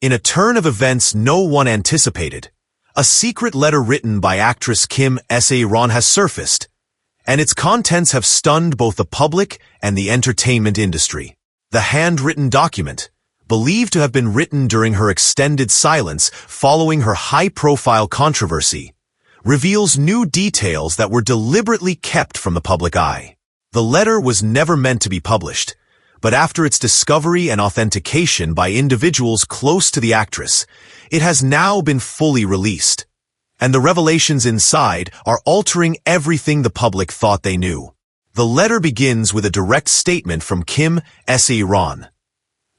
In a turn of events no one anticipated, a secret letter written by actress Kim Se-ron has surfaced, and its contents have stunned both the public and the entertainment industry. The handwritten document, believed to have been written during her extended silence following her high-profile controversy, reveals new details that were deliberately kept from the public eye. The letter was never meant to be published, but after its discovery and authentication by individuals close to the actress, it has now been fully released. And the revelations inside are altering everything the public thought they knew. The letter begins with a direct statement from Kim Se-ron.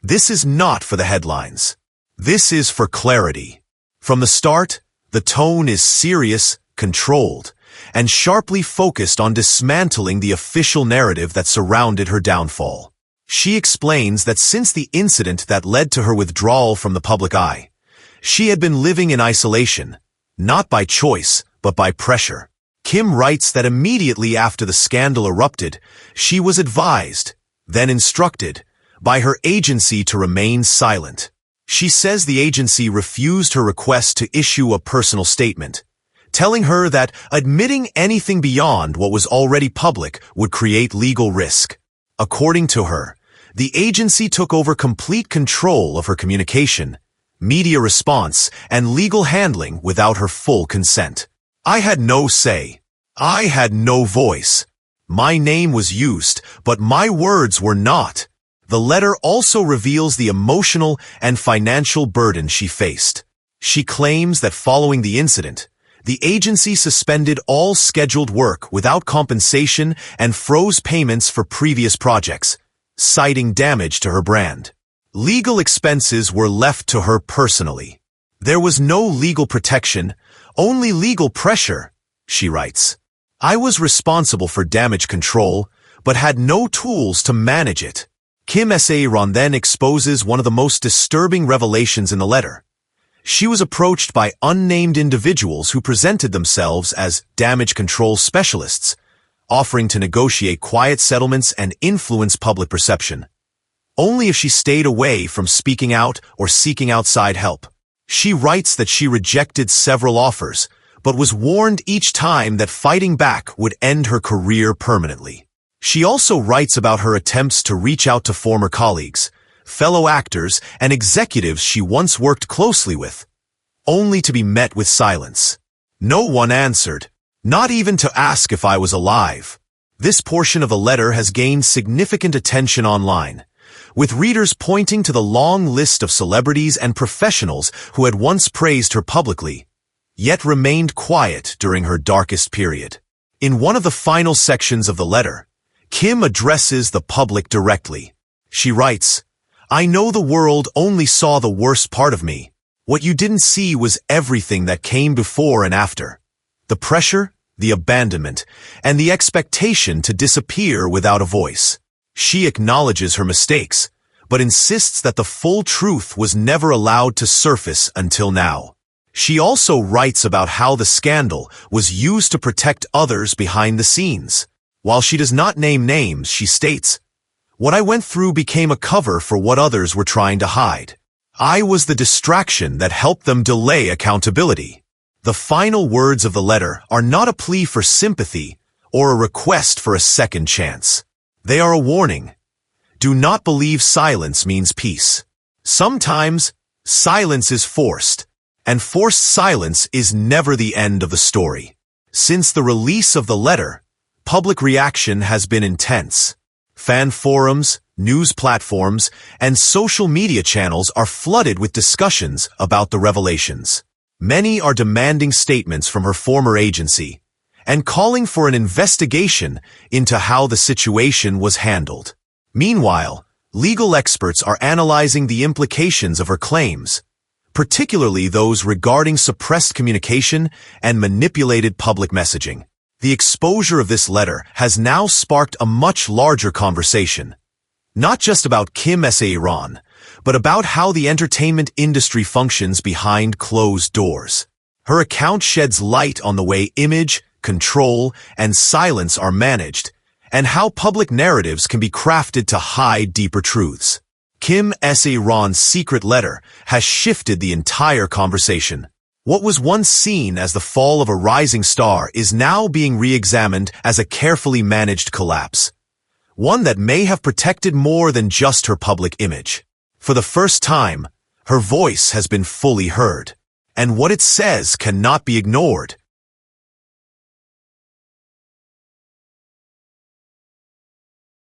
This is not for the headlines. This is for clarity. From the start, the tone is serious, controlled, and sharply focused on dismantling the official narrative that surrounded her downfall. She explains that since the incident that led to her withdrawal from the public eye, she had been living in isolation, not by choice, but by pressure. Kim writes that immediately after the scandal erupted, she was advised, then instructed, by her agency to remain silent. She says the agency refused her request to issue a personal statement, telling her that admitting anything beyond what was already public would create legal risk. According to her, the agency took over complete control of her communication, media response, and legal handling without her full consent. I had no say. I had no voice. My name was used, but my words were not. The letter also reveals the emotional and financial burden she faced. She claims that following the incident, the agency suspended all scheduled work without compensation and froze payments for previous projects, citing damage to her brand. Legal expenses were left to her personally. There was no legal protection, only legal pressure, she writes. I was responsible for damage control, but had no tools to manage it. Kim Se-ron then exposes one of the most disturbing revelations in the letter. She was approached by unnamed individuals who presented themselves as damage control specialists, offering to negotiate quiet settlements and influence public perception, only if she stayed away from speaking out or seeking outside help. She writes that she rejected several offers, but was warned each time that fighting back would end her career permanently. She also writes about her attempts to reach out to former colleagues, fellow actors, and executives she once worked closely with, only to be met with silence. No one answered, not even to ask if I was alive. This portion of the letter has gained significant attention online, with readers pointing to the long list of celebrities and professionals who had once praised her publicly, yet remained quiet during her darkest period. In one of the final sections of the letter, Kim addresses the public directly. She writes, I know the world only saw the worst part of me. What you didn't see was everything that came before and after. The pressure, the abandonment, and the expectation to disappear without a voice. She acknowledges her mistakes, but insists that the full truth was never allowed to surface until now. She also writes about how the scandal was used to protect others behind the scenes. While she does not name names, she states, what I went through became a cover for what others were trying to hide. I was the distraction that helped them delay accountability. The final words of the letter are not a plea for sympathy or a request for a second chance. They are a warning. Do not believe silence means peace. Sometimes, silence is forced, and forced silence is never the end of the story. Since the release of the letter, public reaction has been intense. Fan forums, news platforms, and social media channels are flooded with discussions about the revelations. Many are demanding statements from her former agency and calling for an investigation into how the situation was handled. Meanwhile, legal experts are analyzing the implications of her claims, particularly those regarding suppressed communication and manipulated public messaging. The exposure of this letter has now sparked a much larger conversation, not just about Kim Se-ron, but about how the entertainment industry functions behind closed doors. Her account sheds light on the way image, control, and silence are managed, and how public narratives can be crafted to hide deeper truths. Kim S.A.Ron's secret letter has shifted the entire conversation. What was once seen as the fall of a rising star is now being re-examined as a carefully managed collapse. One that may have protected more than just her public image. For the first time, her voice has been fully heard. And what it says cannot be ignored.